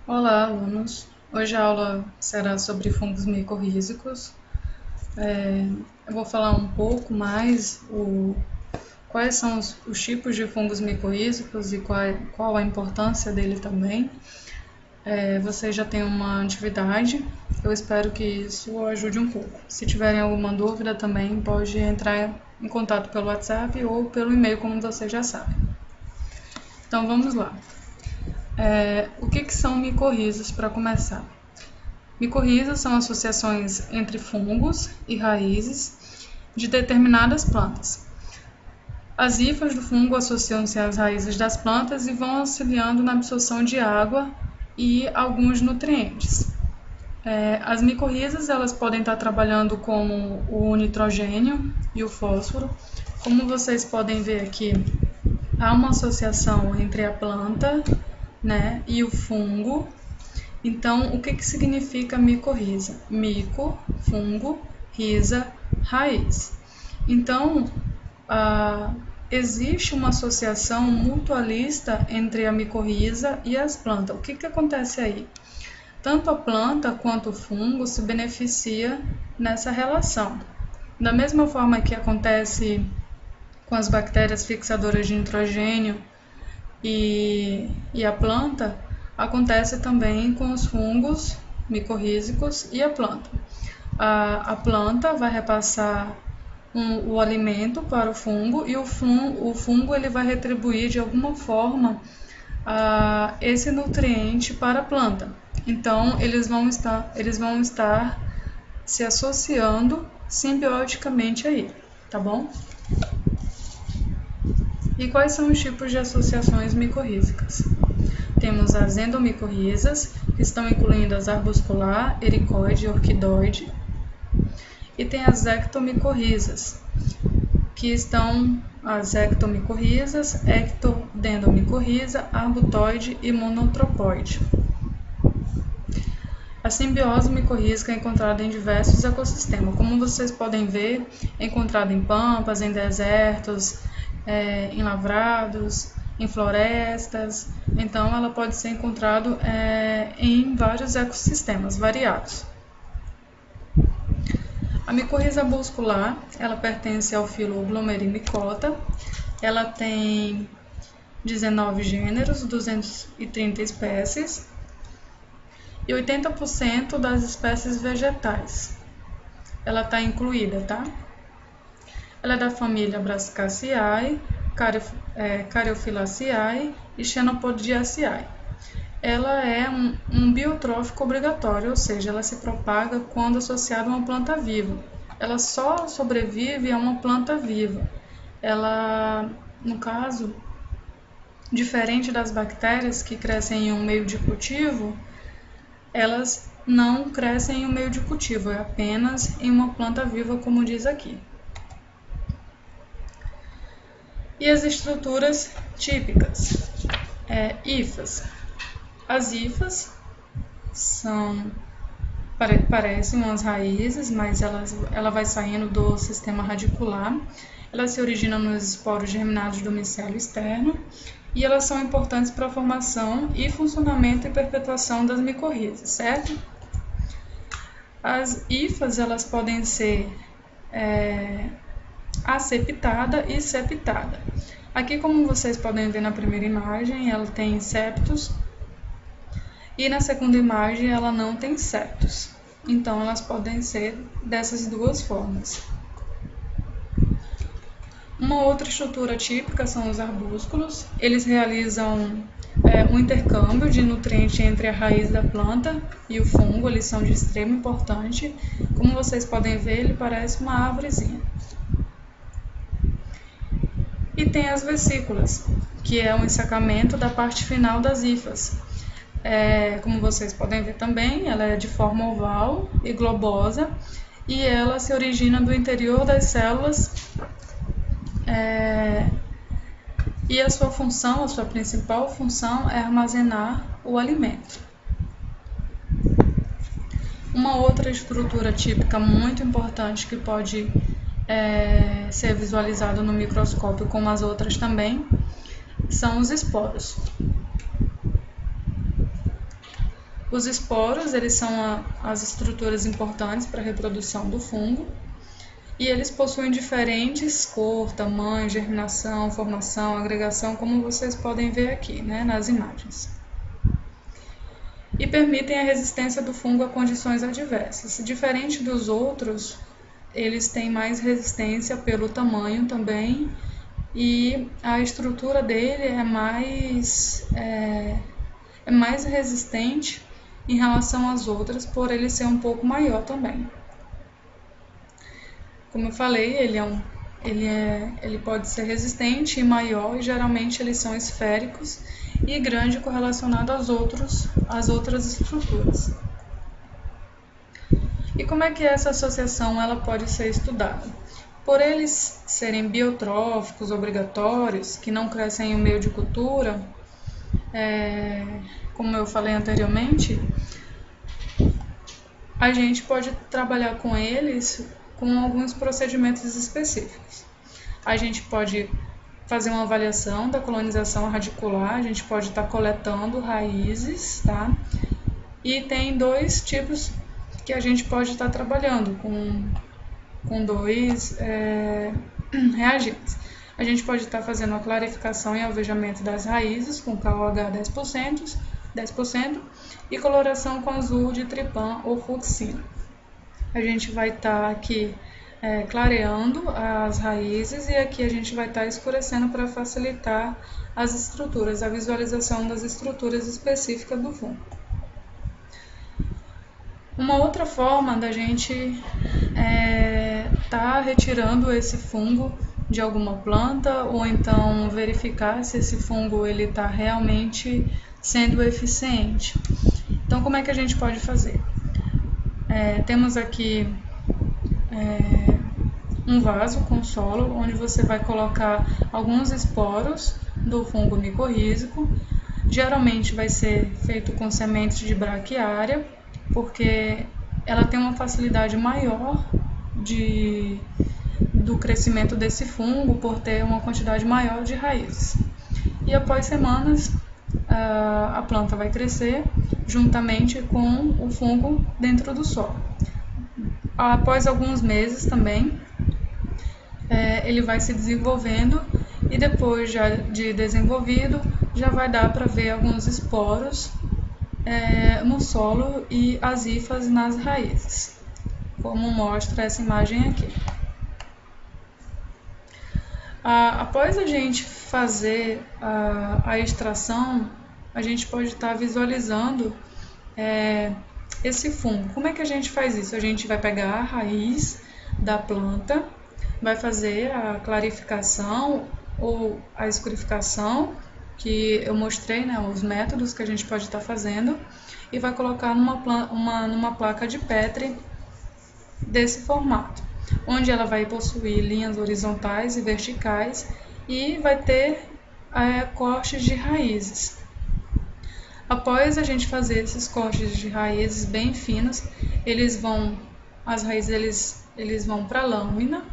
Olá, alunos! Hoje a aula será sobre fungos micorrízicos. Eu vou falar um pouco mais quais são os tipos de fungos micorrízicos e qual a importância dele também. Vocês já têm uma atividade, eu espero que isso ajude um pouco. Se tiverem alguma dúvida também, pode entrar em contato pelo WhatsApp ou pelo e-mail, como vocês já sabem. Então vamos lá. O que são micorrízas para começar? Micorrízas são associações entre fungos e raízes de determinadas plantas. As hifas do fungo associam-se às raízes das plantas e vão auxiliando na absorção de água e alguns nutrientes. As micorrízas elas podem estar trabalhando como o nitrogênio e o fósforo. Como vocês podem ver aqui, há uma associação entre a planta, e o fungo. Então, o que significa micorriza? Mico, fungo, risa, raiz. Então, existe uma associação mutualista entre a micorriza e as plantas. O que acontece aí? Tanto a planta quanto o fungo se beneficia nessa relação. Da mesma forma que acontece com as bactérias fixadoras de nitrogênio e a planta, acontece também com os fungos micorrízicos e a planta. A planta vai repassar o alimento para o fungo e o fungo ele vai retribuir de alguma forma esse nutriente para a planta. Então, eles vão estar se associando simbioticamente aí, tá bom? E quais são os tipos de associações micorrízicas? Temos as endomicorrizas, que estão incluindo as arbuscular, ericoide e orquidoide. E tem as ectomicorrizas, que estão as ectomicorrizas, ectodendomicorriza, arbutoide e monotropoide. A simbiose micorrízica é encontrada em diversos ecossistemas. Como vocês podem ver, é encontrada em pampas, em desertos, em lavrados, em florestas. Então, ela pode ser encontrada em vários ecossistemas variados. A micorriza arbuscular, ela pertence ao filo Glomerimicota. Ela tem 19 gêneros, 230 espécies e 80% das espécies vegetais. Ela está incluída, tá? Ela é da família Brassicaceae, Caryophyllaceae e Xenopodiaceae. Ela é um biotrófico obrigatório, ou seja, ela se propaga quando associada a uma planta viva. Ela só sobrevive a uma planta viva. Ela, no caso, diferente das bactérias que crescem em um meio de cultivo, elas não crescem em um meio de cultivo, é apenas em uma planta viva, como diz aqui. E as estruturas típicas? Hifas. As hifas parecem umas raízes, mas ela vai saindo do sistema radicular. Ela se origina nos esporos germinados do micélio externo e elas são importantes para a formação e funcionamento e perpetuação das micorrizas, certo? As hifas elas podem ser aceptada e septada. Aqui, como vocês podem ver na primeira imagem, ela tem septos e na segunda imagem ela não tem septos. Então, elas podem ser dessas duas formas. Uma outra estrutura típica são os arbúsculos. Eles realizam um intercâmbio de nutrientes entre a raiz da planta e o fungo. Eles são de extrema importância. Como vocês podem ver, ele parece uma árvorezinha. E tem as vesículas, que é o ensacamento da parte final das hifas. Como vocês podem ver também, ela é de forma oval e globosa e ela se origina do interior das células e a sua principal função é armazenar o alimento. Uma outra estrutura típica muito importante que pode ser visualizado no microscópio, como as outras também, são os esporos. Os esporos, eles são as estruturas importantes para a reprodução do fungo e eles possuem diferentes cor, tamanho, germinação, formação, agregação, como vocês podem ver aqui, né, nas imagens. E permitem a resistência do fungo a condições adversas. Diferente dos outros, eles têm mais resistência pelo tamanho também e a estrutura dele é mais resistente em relação às outras, por ele ser um pouco maior também. Como eu falei, ele pode ser resistente e maior, e geralmente eles são esféricos e grande correlacionado às outras estruturas. E como é que essa associação ela pode ser estudada? Por eles serem biotróficos obrigatórios, que não crescem em meio de cultura, como eu falei anteriormente, a gente pode trabalhar com eles com alguns procedimentos específicos. A gente pode fazer uma avaliação da colonização radicular, a gente pode estar coletando raízes, tá? E tem dois tipos que a gente pode estar trabalhando com dois reagentes. A gente pode estar fazendo a clarificação e alvejamento das raízes com KOH 10% e coloração com azul de tripã ou fucsina. A gente vai estar aqui clareando as raízes e aqui a gente vai estar escurecendo para facilitar as estruturas, a visualização das estruturas específicas do fungo. Uma outra forma da gente tá retirando esse fungo de alguma planta ou então verificar se esse fungo ele está realmente sendo eficiente. Então, como é que a gente pode fazer? Temos aqui um vaso com solo, onde você vai colocar alguns esporos do fungo micorrízico. Geralmente vai ser feito com sementes de braquiária, porque ela tem uma facilidade maior do crescimento desse fungo, por ter uma quantidade maior de raízes. E após semanas, a planta vai crescer juntamente com o fungo dentro do solo. Após alguns meses também, ele vai se desenvolvendo e depois de desenvolvido, já vai dar para ver alguns esporos no solo e as hifas nas raízes, como mostra essa imagem aqui. Após a gente fazer a extração, a gente pode estar visualizando esse fungo. Como é que a gente faz isso? A gente vai pegar a raiz da planta, vai fazer a clarificação ou a escurificação, que eu mostrei, né, os métodos que a gente pode estar fazendo, e vai colocar numa placa de Petri desse formato, onde ela vai possuir linhas horizontais e verticais e vai ter cortes de raízes. Após a gente fazer esses cortes de raízes bem finos, as raízes eles vão para a lâmina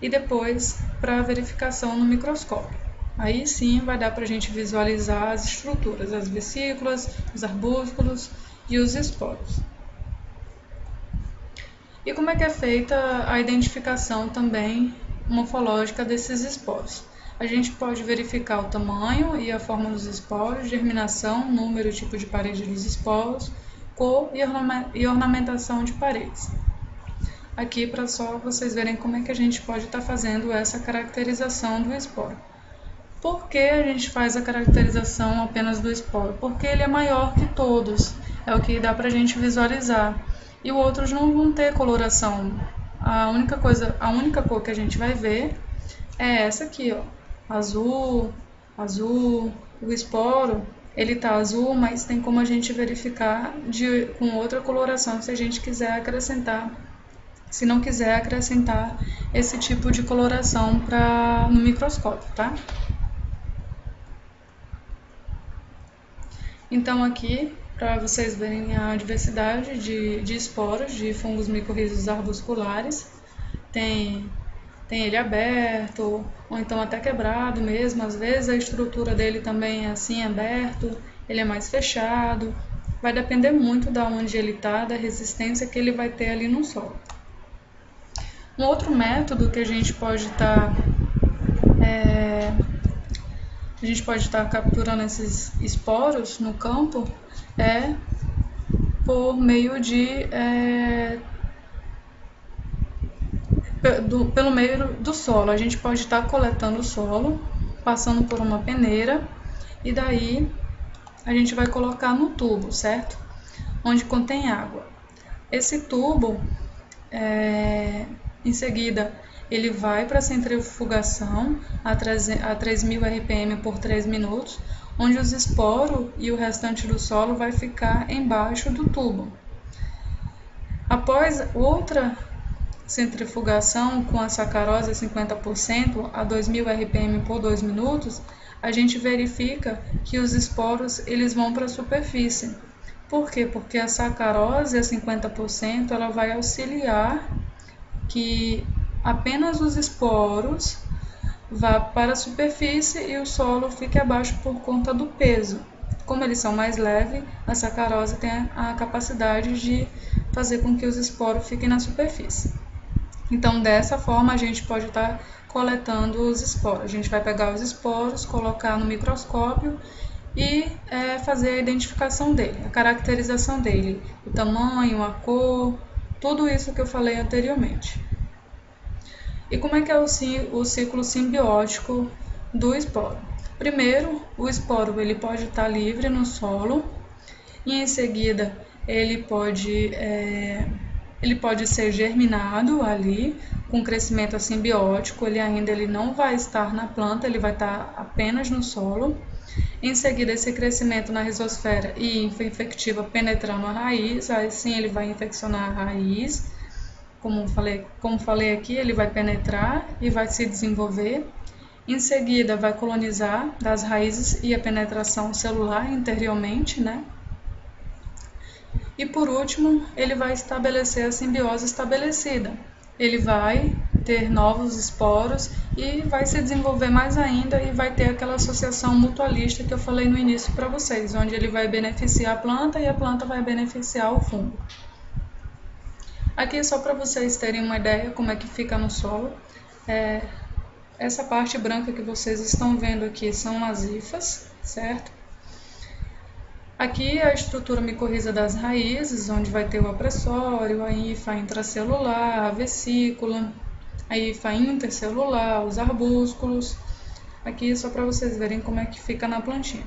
e depois para a verificação no microscópio. Aí sim vai dar para a gente visualizar as estruturas, as vesículas, os arbúsculos e os esporos. E como é que é feita a identificação também morfológica desses esporos? A gente pode verificar o tamanho e a forma dos esporos, germinação, número e tipo de parede dos esporos, cor e ornamentação de paredes. Aqui para só vocês verem como é que a gente pode estar fazendo essa caracterização do esporo. Por que a gente faz a caracterização apenas do esporo? Porque ele é maior que todos, é o que dá para a gente visualizar. E os outros não vão ter coloração. A única cor que a gente vai ver é essa aqui, ó, azul, o esporo, ele tá azul, mas tem como a gente verificar com outra coloração se a gente quiser acrescentar, se não quiser acrescentar esse tipo de coloração no microscópio, tá? Então aqui, para vocês verem a diversidade de esporos de fungos micorrízicos arbusculares, tem ele aberto, ou então até quebrado mesmo, às vezes a estrutura dele também é assim, aberto, ele é mais fechado. vai depender muito da onde ele está, da resistência que ele vai ter ali no solo. Um outro método que a gente pode estar capturando esses esporos no campo é por meio pelo meio do solo. A gente pode estar coletando o solo, passando por uma peneira, e daí a gente vai colocar no tubo, certo? Onde contém água. Esse tubo, em seguida, ele vai para a centrifugação a 3.000 RPM por 3 minutos, onde os esporos e o restante do solo vai ficar embaixo do tubo. Após outra centrifugação com a sacarose a 50% a 2.000 RPM por 2 minutos, a gente verifica que os esporos eles vão para a superfície. Por quê? Porque a sacarose a 50% ela vai auxiliar que apenas os esporos vá para a superfície e o solo fique abaixo por conta do peso. Como eles são mais leves, a sacarose tem a capacidade de fazer com que os esporos fiquem na superfície. Então, dessa forma, a gente pode estar coletando os esporos. A gente vai pegar os esporos, colocar no microscópio e fazer a identificação dele, a caracterização dele, o tamanho, a cor, tudo isso que eu falei anteriormente. E como é que é o ciclo simbiótico do esporo? Primeiro, o esporo ele pode estar livre no solo e em seguida ele pode ser germinado ali com crescimento simbiótico, ele não vai estar na planta, ele vai estar apenas no solo. Em seguida, esse crescimento na rizosfera e infectiva penetrando a raiz, aí sim ele vai infeccionar a raiz. Como falei aqui, ele vai penetrar e vai se desenvolver. Em seguida, vai colonizar das raízes e a penetração celular interiormente, né? E por último, ele vai estabelecer a simbiose estabelecida. Ele vai ter novos esporos e vai se desenvolver mais ainda e vai ter aquela associação mutualista que eu falei no início para vocês, onde ele vai beneficiar a planta e a planta vai beneficiar o fungo. Aqui é só para vocês terem uma ideia como é que fica no solo. Essa parte branca que vocês estão vendo aqui são as hifas, certo? Aqui é a estrutura micorriza das raízes, onde vai ter o apressório, a hifa intracelular, a vesícula, a hifa intercelular, os arbúsculos. Aqui é só para vocês verem como é que fica na plantinha.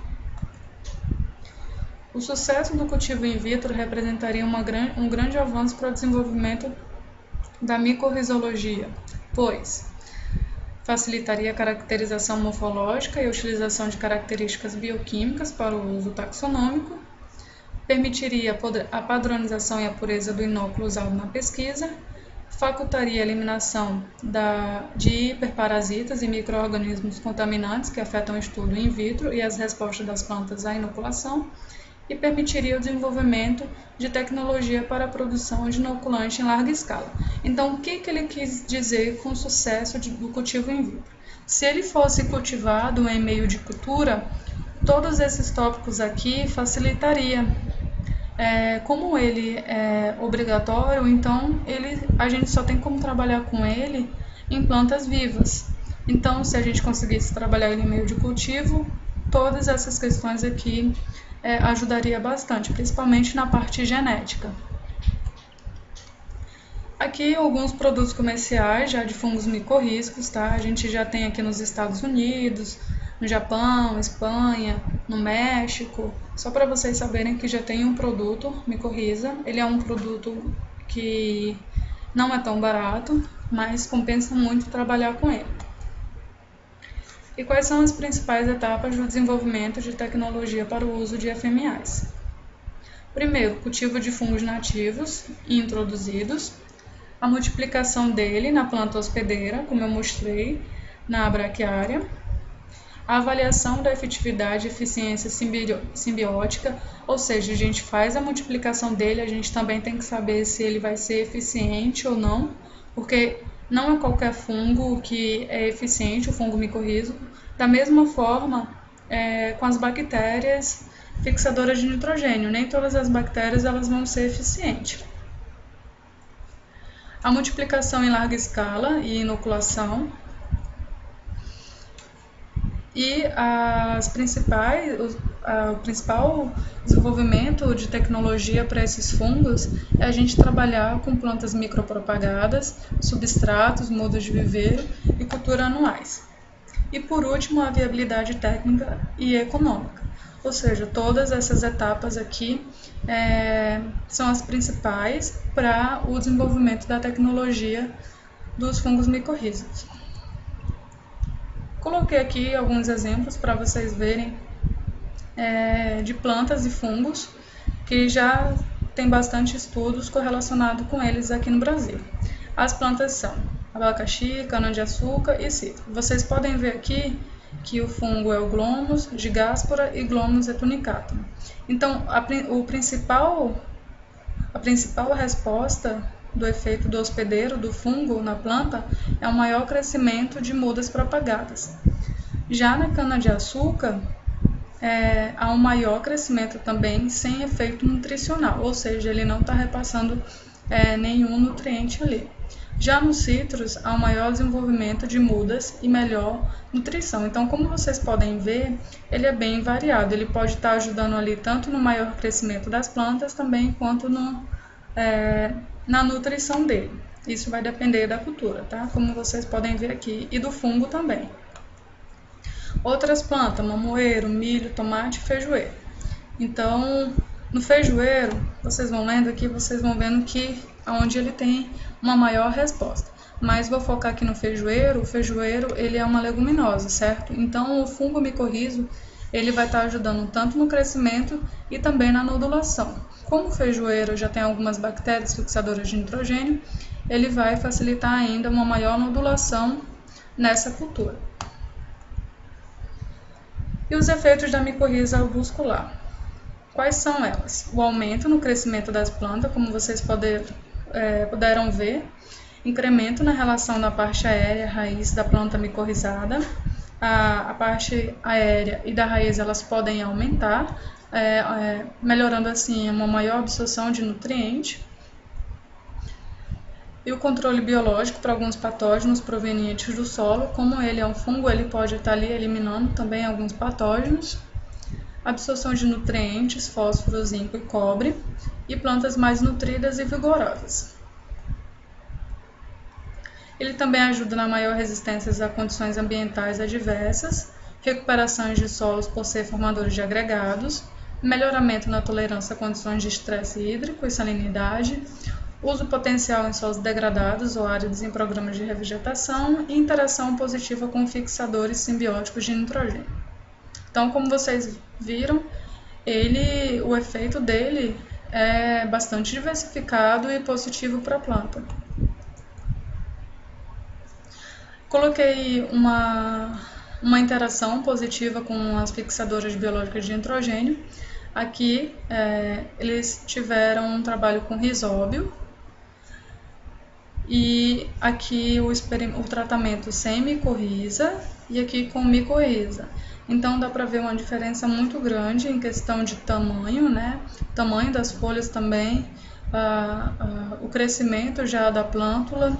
O sucesso do cultivo in vitro representaria um grande avanço para o desenvolvimento da micorrizologia, pois facilitaria a caracterização morfológica e a utilização de características bioquímicas para o uso taxonômico, permitiria a padronização e a pureza do inóculo usado na pesquisa, facultaria a eliminação de hiperparasitas e micro-organismos contaminantes que afetam o estudo in vitro e as respostas das plantas à inoculação, e permitiria o desenvolvimento de tecnologia para a produção de inoculante em larga escala. Então, o que ele quis dizer com o sucesso do cultivo in vitro? Se ele fosse cultivado em meio de cultura, todos esses tópicos aqui facilitaria. Como ele é obrigatório, então a gente só tem como trabalhar com ele em plantas vivas. Então, se a gente conseguisse trabalhar ele em meio de cultivo, todas essas questões aqui ajudaria bastante, principalmente na parte genética. Aqui alguns produtos comerciais já de fungos micorrízicos, tá? A gente já tem aqui nos Estados Unidos, no Japão, Espanha, no México. Só para vocês saberem que já tem um produto micorriza. Ele é um produto que não é tão barato, mas compensa muito trabalhar com ele. E quais são as principais etapas do desenvolvimento de tecnologia para o uso de FMAs? Primeiro, cultivo de fungos nativos e introduzidos, a multiplicação dele na planta hospedeira, como eu mostrei na braquiária, a avaliação da efetividade e eficiência simbiótica, ou seja, a gente faz a multiplicação dele, a gente também tem que saber se ele vai ser eficiente ou não, porque não é qualquer fungo que é eficiente, o fungo micorrízico. Da mesma forma, com as bactérias, fixadoras de nitrogênio. Nem todas as bactérias elas vão ser eficientes. A multiplicação em larga escala e inoculação. E o principal desenvolvimento de tecnologia para esses fungos é a gente trabalhar com plantas micropropagadas, substratos, modos de viver e cultura anuais. E por último, a viabilidade técnica e econômica. Ou seja, todas essas etapas aqui são as principais para o desenvolvimento da tecnologia dos fungos micorrízicos. Coloquei aqui alguns exemplos para vocês verem de plantas e fungos que já tem bastante estudos correlacionados com eles aqui no Brasil. As plantas são abacaxi, cana-de-açúcar e citro. Vocês podem ver aqui que o fungo é o Glomus, Gigáspora e Glomus etunicatum. Então, a principal resposta do efeito do hospedeiro do fungo na planta é o maior crescimento de mudas propagadas. Já na cana-de-açúcar, há um maior crescimento também sem efeito nutricional, ou seja, ele não está repassando nenhum nutriente ali. Já nos citros, há um maior desenvolvimento de mudas e melhor nutrição. Então, como vocês podem ver, ele é bem variado. Ele pode estar ajudando ali tanto no maior crescimento das plantas também quanto na nutrição dele. Isso vai depender da cultura, tá? Como vocês podem ver aqui, e do fungo também. Outras plantas, mamoeiro, milho, tomate e feijoeiro. Então, no feijoeiro, vocês vão lendo aqui, vocês vão vendo que onde ele tem uma maior resposta. Mas vou focar aqui no feijoeiro. O feijoeiro, ele é uma leguminosa, certo? Então, o fungo micorrizo, ele vai estar ajudando tanto no crescimento e também na nodulação. Como o feijoeiro já tem algumas bactérias fixadoras de nitrogênio, ele vai facilitar ainda uma maior nodulação nessa cultura. E os efeitos da micorriza arbuscular? Quais são elas? O aumento no crescimento das plantas, como vocês puderam ver, incremento na relação da parte aérea raiz da planta micorrizada. A parte aérea e da raiz elas podem aumentar, melhorando assim uma maior absorção de nutrientes. E o controle biológico para alguns patógenos provenientes do solo, como ele é um fungo, ele pode estar ali eliminando também alguns patógenos. Absorção de nutrientes, fósforo, zinco e cobre, e plantas mais nutridas e vigorosas. Ele também ajuda na maior resistência a condições ambientais adversas, recuperações de solos por ser formadores de agregados, melhoramento na tolerância a condições de estresse hídrico e salinidade, uso potencial em solos degradados ou áridos em programas de revegetação e interação positiva com fixadores simbióticos de nitrogênio. Então, como vocês viram, o efeito dele é bastante diversificado e positivo para a planta. Coloquei uma interação positiva com as fixadoras biológicas de nitrogênio. Aqui, eles tiveram um trabalho com risóbio. E aqui o tratamento sem micorriza e aqui com micorriza. Então dá para ver uma diferença muito grande em questão de tamanho, né? Tamanho das folhas também, o crescimento já da plântula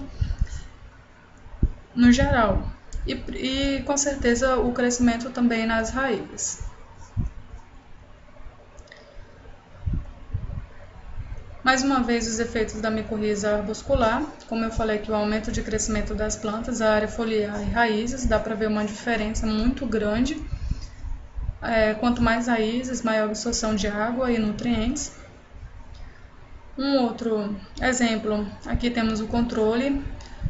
no geral. E com certeza o crescimento também nas raízes. Mais uma vez, os efeitos da micorriza arbuscular, como eu falei que o aumento de crescimento das plantas, a área foliar e raízes, dá para ver uma diferença muito grande. Quanto mais raízes, maior absorção de água e nutrientes. Um outro exemplo, aqui temos o controle,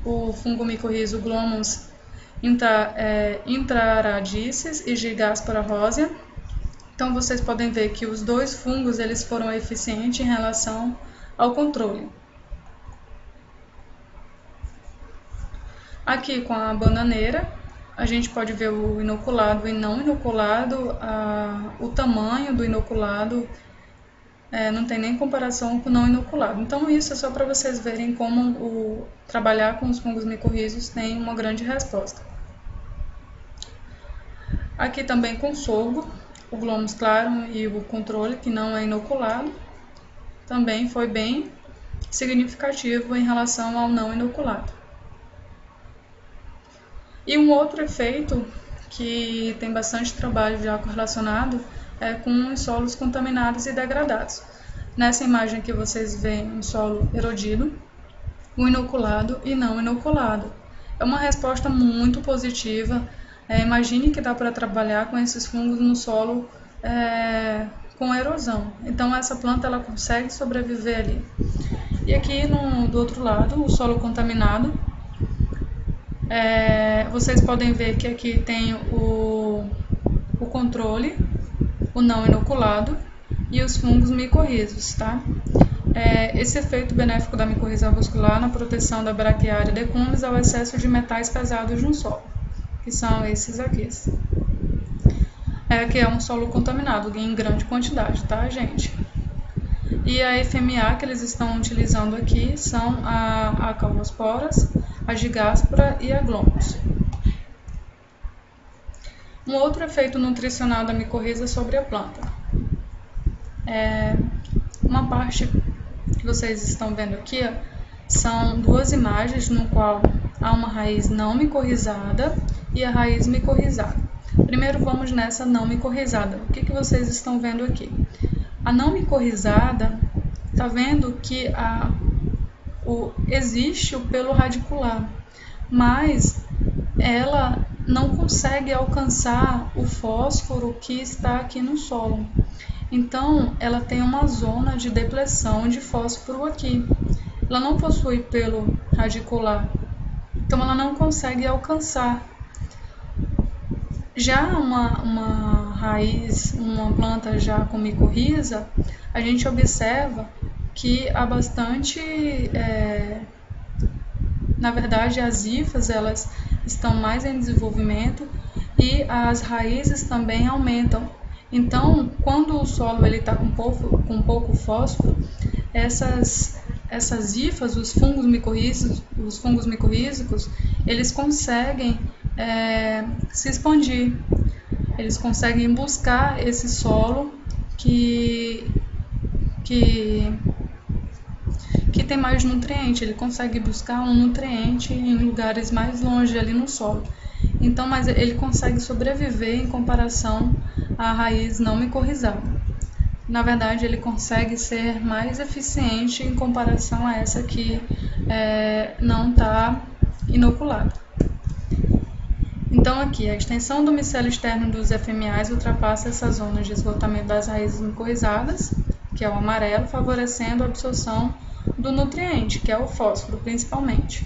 o fungo micorrizo Glomus intraradices e Gigáspora rosea. Então, vocês podem ver que os dois fungos eles foram eficientes em relação ao controle. Aqui com a bananeira, a gente pode ver o inoculado e não inoculado, o tamanho do inoculado não tem nem comparação com o não inoculado. Então, isso é só para vocês verem como trabalhar com os fungos micorrízicos tem uma grande resposta. Aqui também com sorgo. o glomus claro e o controle, que não é inoculado, também foi bem significativo em relação ao não inoculado. E um outro efeito que tem bastante trabalho já correlacionado é com os solos contaminados e degradados. Nessa imagem aqui vocês veem um solo erodido, o inoculado e não inoculado. É uma resposta muito positiva. Imagine que dá para trabalhar com esses fungos no solo com erosão. Então essa planta ela consegue sobreviver ali. E aqui do outro lado, o solo contaminado. Vocês podem ver que aqui tem o controle, o não inoculado e os fungos micorrizos, tá? Esse efeito benéfico da micorriza vascular na proteção da braquiária decumbens ao excesso de metais pesados no solo, que são esses aqui. Que é um solo contaminado em grande quantidade, tá, gente? E a FMA que eles estão utilizando aqui são a calvosporas, a gigáspora e a glomus. Um outro efeito nutricional da micorriza sobre a planta. Uma parte que vocês estão vendo aqui são duas imagens no qual há uma raiz não micorrizada e a raiz micorrizada. Primeiro vamos nessa não micorrizada. O que vocês estão vendo aqui? A não micorrizada, está vendo que existe o pelo radicular, mas ela não consegue alcançar o fósforo que está aqui no solo. Então, ela tem uma zona de depleção de fósforo aqui. Ela não possui pelo radicular, então ela não consegue alcançar. Já uma raiz, uma planta já com micorriza, a gente observa que há bastante, na verdade as hifas elas estão mais em desenvolvimento e as raízes também aumentam. Então, quando o solo está com pouco fósforo, essas hifas, os fungos micorrízicos, eles conseguem se expandir, eles conseguem buscar esse solo que tem mais nutriente, ele consegue buscar um nutriente em lugares mais longe ali no solo. Então, mas ele consegue sobreviver em comparação à raiz não micorrizada. Na verdade, ele consegue ser mais eficiente em comparação a essa que não está inoculada. Então, aqui, a extensão do micélio externo dos FMAs ultrapassa essas zonas de esgotamento das raízes micorrizadas, que é o amarelo, favorecendo a absorção do nutriente, que é o fósforo, principalmente.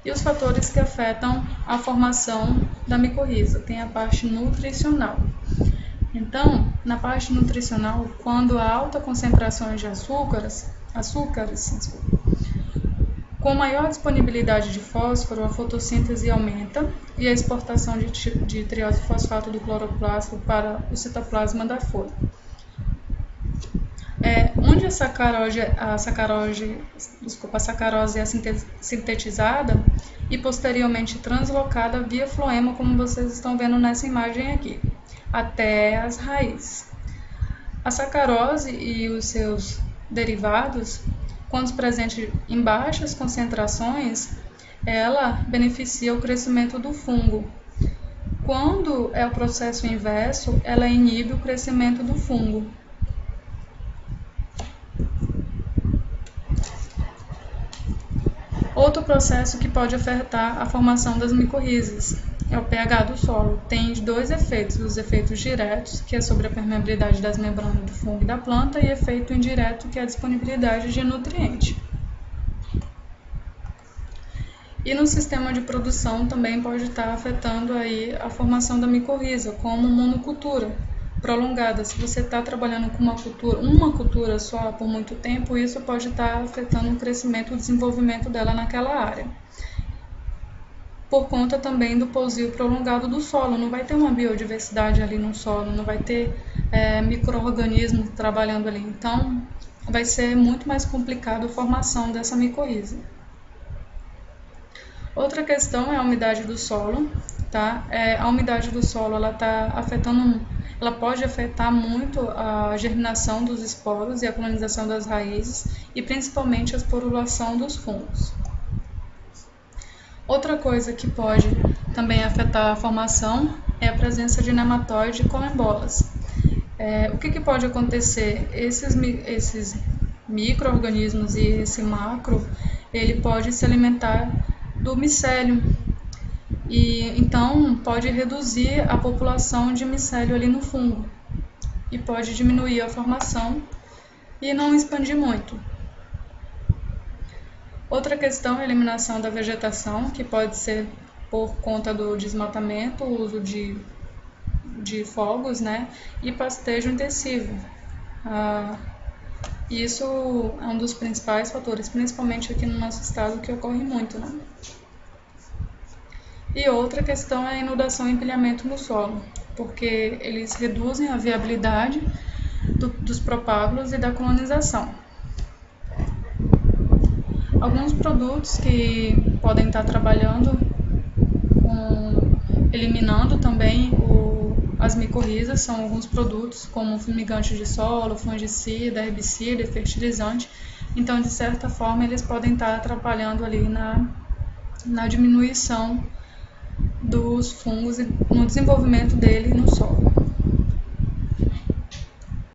E os fatores que afetam a formação da micorriza? Tem a parte nutricional. Então, na parte nutricional, quando há alta concentração de açúcares, com maior disponibilidade de fósforo, a fotossíntese aumenta e a exportação de triosfosfato do cloroplasto para o citoplasma da folha. Onde a sacarose é sintetizada e posteriormente translocada via floema, como vocês estão vendo nessa imagem aqui, até as raízes. A sacarose e os seus derivados, quando presente em baixas concentrações, ela beneficia o crescimento do fungo. Quando é o processo inverso, ela inibe o crescimento do fungo. Outro processo que pode afetar a formação das micorrizas é o pH do solo. Tem dois efeitos, os efeitos diretos, que é sobre a permeabilidade das membranas do fungo e da planta, e efeito indireto, que é a disponibilidade de nutriente. E no sistema de produção também pode estar afetando aí a formação da micorriza, como monocultura prolongada. Se você está trabalhando com uma cultura só por muito tempo, isso pode estar afetando o crescimento e o desenvolvimento dela naquela área. Por conta também do pousio prolongado do solo, não vai ter uma biodiversidade ali no solo, não vai ter micro-organismos trabalhando ali. Então, vai ser muito mais complicado a formação dessa micorriza. Outra questão é a umidade do solo. tá? A umidade do solo, ela pode afetar muito a germinação dos esporos e a colonização das raízes e principalmente a esporulação dos fungos. Outra coisa que pode também afetar a formação é a presença de nematóide e collembolas. O que pode acontecer? Esses micro-organismos e esse macro, ele pode se alimentar do micélio e então pode reduzir a população de micélio ali no fungo e pode diminuir a formação e não expandir muito. Outra questão é a eliminação da vegetação, que pode ser por conta do desmatamento, o uso de fogos, né, e pastejo intensivo. Isso é um dos principais fatores, principalmente aqui no nosso estado, que ocorre muito, né? E outra questão é a inundação e empilhamento no solo, porque eles reduzem a viabilidade dos propágulos e da colonização. Alguns produtos que podem estar trabalhando eliminando também as micorrizas são alguns produtos como fumigante de solo, fungicida, herbicida e fertilizante. Então, de certa forma, eles podem estar atrapalhando ali na diminuição dos fungos e no desenvolvimento dele no solo.